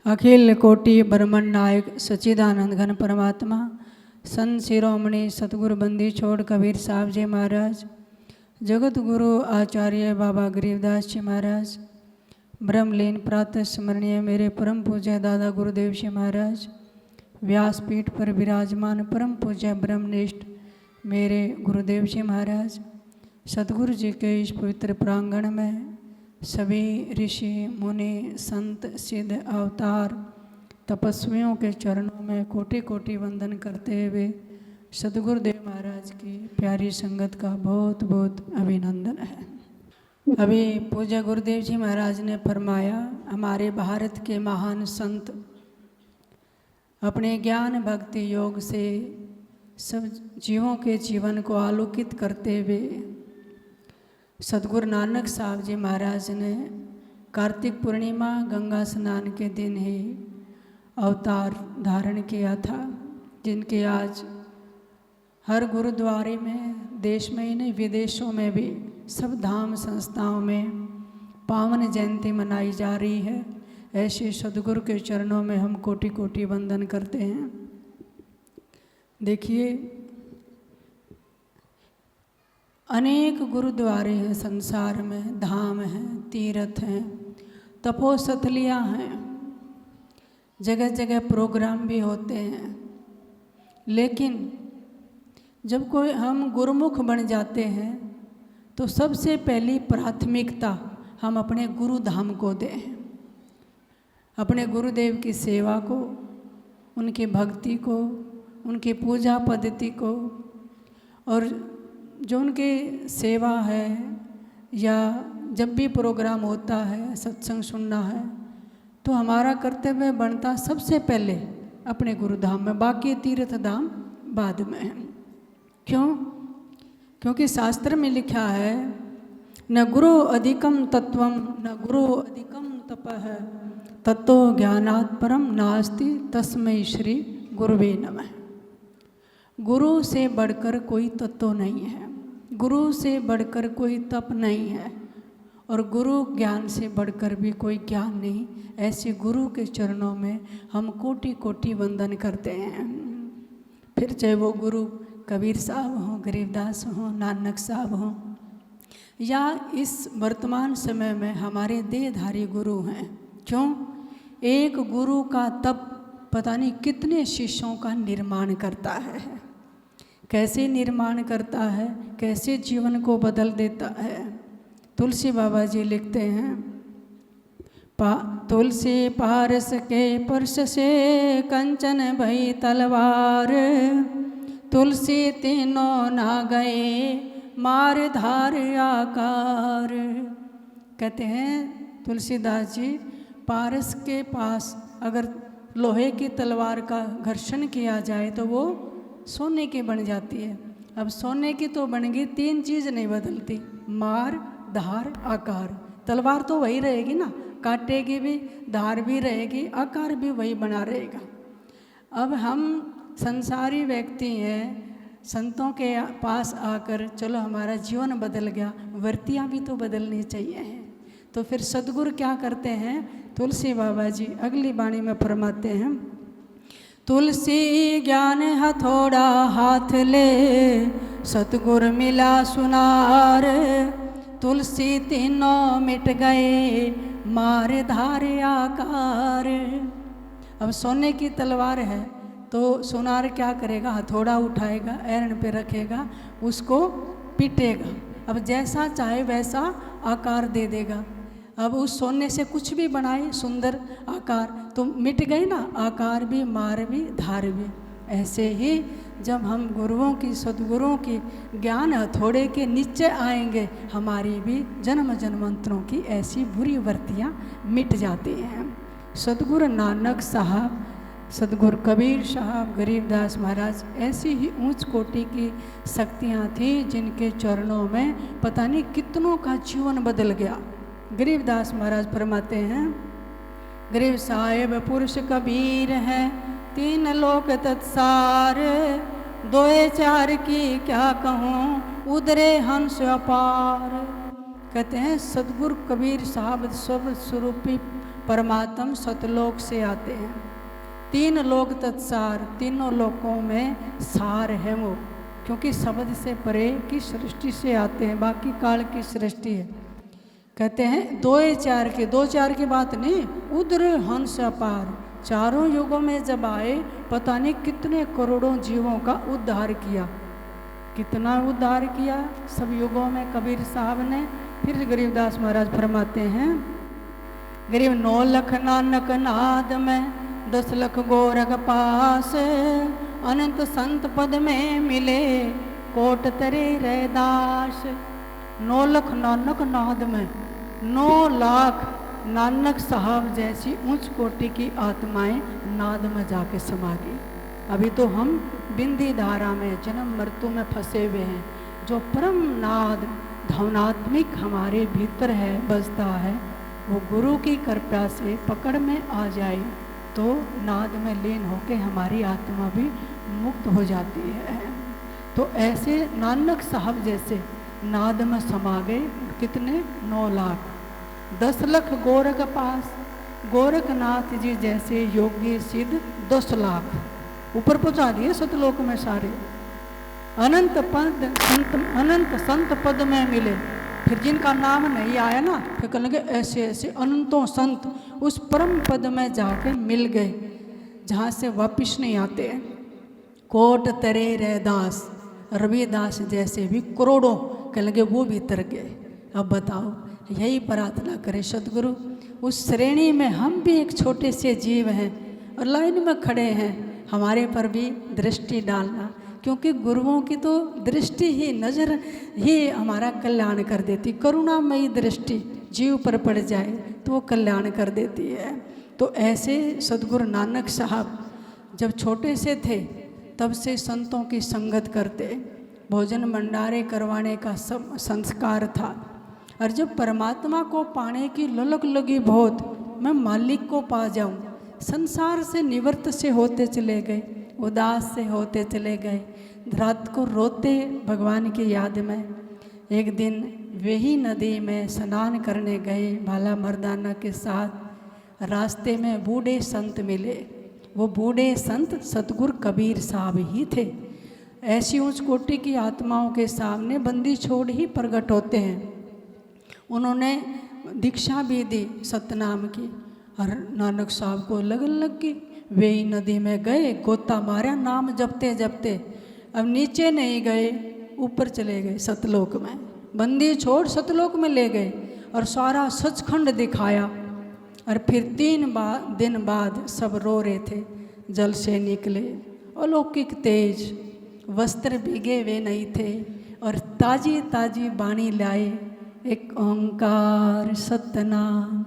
अखिल कोटि ब्रह्मंड नायक सच्चिदानंद घन परमात्मा संत शिरोमणि सतगुरु बंदी छोड़ कबीर साहब जी महाराज, जगत गुरु आचार्य बाबा गरीबदास जी महाराज, ब्रह्मलीन प्रातः स्मरणीय मेरे परम पूज्य दादा गुरुदेव जी महाराज, व्यासपीठ पर विराजमान परम पूज्य ब्रह्मनिष्ठ मेरे गुरुदेव जी महाराज, सतगुरु जी के इस पवित्र प्रांगण में सभी ऋषि मुनि संत सिद्ध अवतार तपस्वियों के चरणों में कोटि कोटि वंदन करते हुए सतगुरुदेव महाराज की प्यारी संगत का बहुत बहुत अभिनंदन है। अभी पूज्य गुरुदेव जी महाराज ने फरमाया, हमारे भारत के महान संत अपने ज्ञान भक्ति योग से सब जीवों के जीवन को आलोकित करते हुए सतगुरु नानक साहब जी महाराज ने कार्तिक पूर्णिमा गंगा स्नान के दिन ही अवतार धारण किया था, जिनके आज हर गुरुद्वारे में देश में ही नहीं विदेशों में भी सब धाम संस्थाओं में पावन जयंती मनाई जा रही है। ऐसे सदगुरु के चरणों में हम कोटि कोटि वंदन करते हैं। देखिए, अनेक गुरुद्वारे हैं संसार में, धाम हैं, तीर्थ हैं, तपोस्थलियाँ हैं, जगह जगह प्रोग्राम भी होते हैं। लेकिन जब कोई हम गुरुमुख बन जाते हैं तो सबसे पहली प्राथमिकता हम अपने गुरु धाम को दें, अपने गुरुदेव की सेवा को, उनकी भक्ति को, उनकी पूजा पद्धति को, और जो उनकी सेवा है या जब भी प्रोग्राम होता है, सत्संग सुनना है, तो हमारा कर्तव्य बनता सबसे पहले अपने गुरुधाम में, बाकी तीर्थ धाम बाद में है। क्यों? क्योंकि शास्त्र में लिखा है, न गुरु अधिकम तत्वम न गुरु अधिकम तपः तत्तो ज्ञानात् परम नास्ति तस्मै श्री गुरुवे नमः। गुरु से बढ़कर कोई तत्व नहीं है, गुरु से बढ़कर कोई तप नहीं है, और गुरु ज्ञान से बढ़कर भी कोई ज्ञान नहीं। ऐसे गुरु के चरणों में हम कोटि कोटि वंदन करते हैं। फिर चाहे वो गुरु कबीर साहब हों, गरीबदास हों, नानक साहब हों, या इस वर्तमान समय में हमारे देहधारी गुरु हैं। क्यों? एक गुरु का तप पता नहीं कितने शिष्यों का निर्माण करता है, कैसे निर्माण करता है, कैसे जीवन को बदल देता है। तुलसी बाबा जी लिखते हैं, तुलसी पारस के परस से कंचन भई तलवार, तुलसी तीनों ना गए मार धार आकार। कहते हैं तुलसीदास जी, पारस के पास अगर लोहे की तलवार का घर्षण किया जाए तो वो सोने की बन जाती है। अब सोने की तो बन गई, तीन चीज़ नहीं बदलती, मार धार आकार। तलवार तो वही रहेगी ना, काटेगी भी, धार भी रहेगी, आकार भी वही बना रहेगा। अब हम संसारी व्यक्ति हैं, संतों के पास आकर चलो हमारा जीवन बदल गया, वृत्तियाँ भी तो बदलनी चाहिए। तो फिर सदगुरु क्या करते हैं? तुलसी बाबा जी अगली वाणी में फरमाते हैं, तुलसी ज्ञान हथौड़ा हाथ ले सतगुर मिला सुनार, तुलसी तीनों मिट गए मार धार आकार। अब सोने की तलवार है तो सुनार क्या करेगा? हथौड़ा उठाएगा, एरन पे रखेगा, उसको पीटेगा। अब जैसा चाहे वैसा आकार दे देगा। अब उस सोने से कुछ भी बनाए सुंदर आकार तो मिट गए ना, आकार भी, मार भी, धार भी। ऐसे ही जब हम गुरुओं की, सदगुरुओं की ज्ञान हथौड़े के नीचे आएंगे, हमारी भी जन्म जन्मांतरों की ऐसी बुरी वृत्तियाँ मिट जाती हैं। सदगुरु नानक साहब, सदगुरु कबीर साहब, गरीबदास महाराज ऐसी ही ऊंच कोटि की शक्तियाँ थी, जिनके चरणों में पता नहीं कितनों का जीवन बदल गया। गरीबदास महाराज फरमाते हैं, गरीब साहेब पुरुष कबीर हैं, तीन लोक तत्सार, दोए चार की क्या कहूँ उधरे हंस अपार। कहते हैं सदगुरु कबीर साहब स्व स्वरूपी परमात्म सतलोक से आते हैं। 3 लोक तत्सार, तीनों लोकों में सार है वो, क्योंकि शब्द से परे की सृष्टि से आते हैं, बाकी काल की सृष्टि है। कहते हैं 2-4 की बात नहीं, उधर हंस अपार, चारों युगों में जब आए पता नहीं कितने करोड़ों जीवों का उद्धार किया, कितना उद्धार किया सब युगों में कबीर साहब ने। फिर गरीबदास महाराज फरमाते हैं, गरीब 9 लख नानक नाद में 10 लख गोरख पास, अनंत संत पद में मिले कोट तरे रैदास। 9 लख नानक नाद में 9 लाख नानक साहब जैसी उच्च कोटि की आत्माएं नाद में जाके समा गई। अभी तो हम बिंदी धारा में जन्म मृत्यु में फंसे हुए हैं। जो परम नाद धवनात्मिक हमारे भीतर है, बजता है, वो गुरु की कृपा से पकड़ में आ जाए तो नाद में लीन होके हमारी आत्मा भी मुक्त हो जाती है। तो ऐसे नानक साहब जैसे नाद में समा गए कितने 9 लाख। 10 लख गोरख पास, गोरखनाथ जी जैसे योगी सिद्ध 10 लाख ऊपर पहुंचा दिए सतलोक में सारे। अनंत संत पद में मिले। फिर जिनका नाम नहीं आया ना, फिर कहने लगे ऐसे ऐसे अनंतों संत उस परम पद में जाके मिल गए जहाँ से वापिस नहीं आते हैं। कोट तरे रैदास, रविदास जैसे भी करोड़ों कहने लगे वो भी तर गए। अब बताओ, यही प्रार्थना करें सदगुरु उस श्रेणी में हम भी एक छोटे से जीव हैं और लाइन में खड़े हैं, हमारे पर भी दृष्टि डालना, क्योंकि गुरुओं की तो दृष्टि ही, नज़र ही हमारा कल्याण कर देती। करुणामयी दृष्टि जीव पर पड़ जाए तो वो कल्याण कर देती है। तो ऐसे सदगुरु नानक साहब जब छोटे से थे तब से संतों की संगत करते, भोजन भंडारे करवाने का सब संस्कार था। और जब परमात्मा को पाने की ललक लगी बहुत, मैं मालिक को पा जाऊं, संसार से निवृत्त से होते चले गए, उदास से होते चले गए, रात को रोते भगवान की याद में। एक दिन वही नदी में स्नान करने गए भाला मर्दाना के साथ। रास्ते में बूढ़े संत मिले। वो बूढ़े संत सतगुरु कबीर साहब ही थे। ऐसी उच्च कोटि की आत्माओं के सामने बंदी छोड़ ही प्रकट होते हैं। उन्होंने दीक्षा भी दी सतनाम की, और नानक साहब को लगन लग गई। वे ही नदी में गए, गोता मारा, नाम जपते जपते। अब नीचे नहीं गए, ऊपर चले गए सतलोक में। बंदी छोड़ सतलोक में ले गए और सारा सचखंड दिखाया। और फिर 3 दिन बाद सब रो रहे थे, जल से निकले अलौकिक तेज, वस्त्र भीगे हुए नहीं थे और ताजी ताजी बाणी लाए। एक ओंकार सतनाम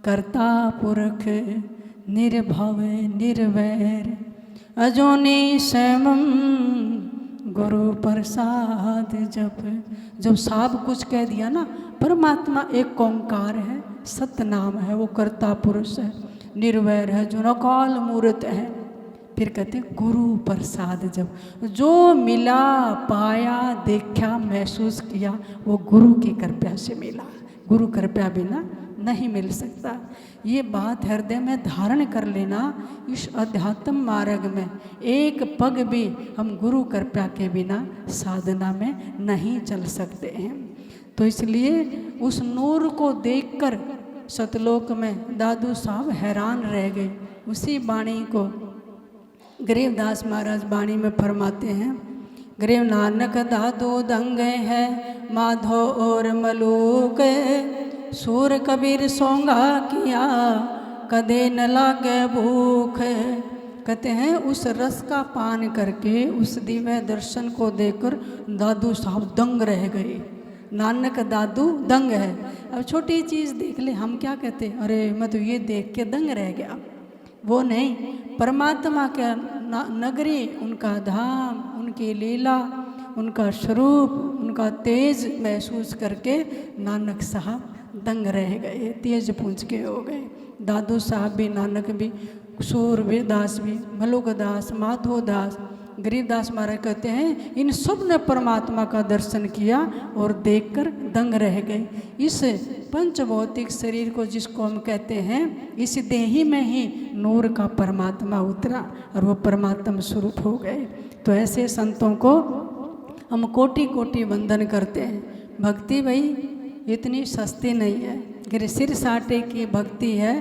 करता पुरख निर्भव निर्वैर, अजोनी श्यामम गुरु प्रसाद जप। जब साहब कुछ कह दिया ना, परमात्मा एक ओंकार है, सतनाम है, वो कर्ता पुरुष है, निर्वैर है, जो अकाल मूर्त है। फिर कहते गुरु प्रसाद जब, जो मिला पाया देखा महसूस किया वो गुरु की कृपा से मिला। गुरु कृपा बिना नहीं मिल सकता। ये बात हृदय में धारण कर लेना। इस अध्यात्म मार्ग में एक पग भी हम गुरु कृपा के बिना साधना में नहीं चल सकते हैं। तो इसलिए उस नूर को देखकर सतलोक में दादू साहब हैरान रह गए। उसी वाणी को गरीबदास महाराज वाणी में फरमाते हैं, गरीब नानक दादू दंग है माधो और मलूक, सूर कबीर सोंगा किया कदे न लागे भूख। कहते हैं उस रस का पान करके उस दिव्य दर्शन को देखकर दादू साहब दंग रह गए। नानक दादू दंग है। अब छोटी चीज़ देख ले हम क्या कहते, अरे मैं तो ये देख के दंग रह गया। वो नहीं, परमात्मा का नगरी, उनका धाम, उनकी लीला, उनका स्वरूप, उनका तेज महसूस करके नानक साहब दंग रह गए, तेज पूंछ के हो गए। दादू साहब भी, नानक भी, सूरदास भी, मलुकदास, माधोदास, गरीबदास महाराज कहते हैं इन सब ने परमात्मा का दर्शन किया और देखकर दंग रह गए। इस पंचभौतिक शरीर को जिसको हम कहते हैं, इस देही में ही नूर का परमात्मा उतरा और वो परमात्मा स्वरूप हो गए। तो ऐसे संतों को हम कोटि कोटि वंदन करते हैं। भक्ति भाई इतनी सस्ती नहीं है, गिर सिर साटे की भक्ति है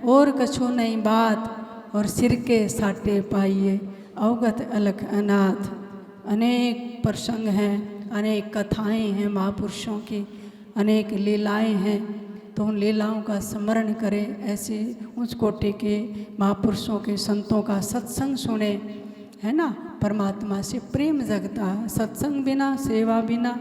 और कछु नहीं बात, और सिर के साटे पाइए अवगत अलख अनाथ। अनेक प्रसंग हैं, अनेक कथाएं हैं महापुरुषों की, अनेक लीलाएं हैं, तो उन लीलाओं का स्मरण करें। ऐसे उच्च कोटि के महापुरुषों के संतों का सत्संग सुने, है ना। परमात्मा से प्रेम जगता है। सत्संग बिना, सेवा बिना,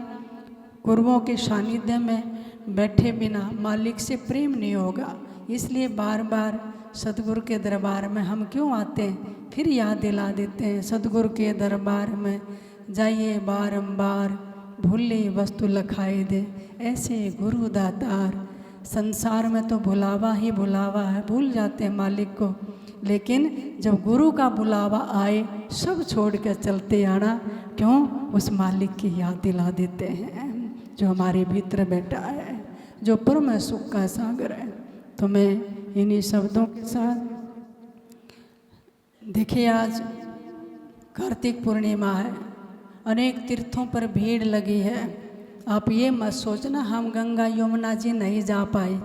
गुरुओं के सानिध्य में बैठे बिना मालिक से प्रेम नहीं होगा। इसलिए बार बार सतगुरु के दरबार में हम क्यों आते हैं, फिर याद दिला देते हैं, सतगुरु के दरबार में जाइए बारंबार, भूली वस्तु लखाई दे ऐसे गुरु दातार। संसार में तो बुलावा ही बुलावा है, भूल जाते हैं मालिक को, लेकिन जब गुरु का बुलावा आए सब छोड़ कर चलते आना। क्यों? उस मालिक की याद दिला देते हैं जो हमारे भीतर बैठा है, जो परम सुख का सागर है। तो मैं इन्हीं शब्दों के साथ, देखिए आज कार्तिक पूर्णिमा है, अनेक तीर्थों पर भीड़ लगी है। आप ये मत सोचना हम गंगा यमुना जी नहीं जा पाए।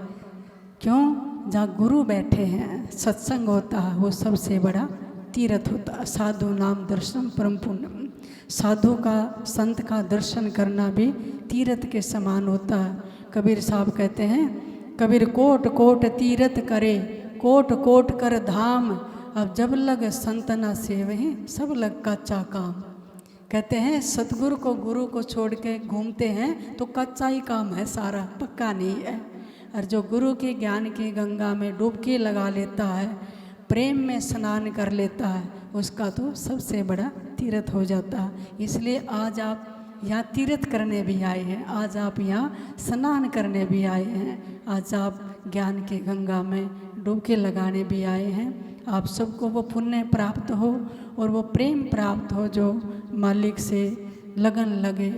क्यों? जहाँ गुरु बैठे हैं, सत्संग होता है, वो सबसे बड़ा तीर्थ होता है। साधु नाम दर्शन परम पुण्य। साधु का, संत का दर्शन करना भी तीर्थ के समान होता है। कबीर साहब कहते हैं, कबीर कोट कोट तीर्थ करे, कोट कोट कर धाम, अब जब लग संत न सेवहि, सब लग कच्चा काम। कहते हैं सतगुरु को, गुरु को छोड़ के घूमते हैं तो कच्चा ही काम है, सारा पक्का नहीं है। और जो गुरु के ज्ञान की गंगा में डुबकी लगा लेता है, प्रेम में स्नान कर लेता है, उसका तो सबसे बड़ा तीर्थ हो जाता है। इसलिए आज आप यहाँ तीर्थ करने भी आए हैं, आज आप यहाँ स्नान करने भी आए हैं, आज आप ज्ञान की गंगा में डुबकी लगाने भी आए हैं। आप सबको वो पुण्य प्राप्त हो और वो प्रेम प्राप्त हो जो मालिक से लगन लगे।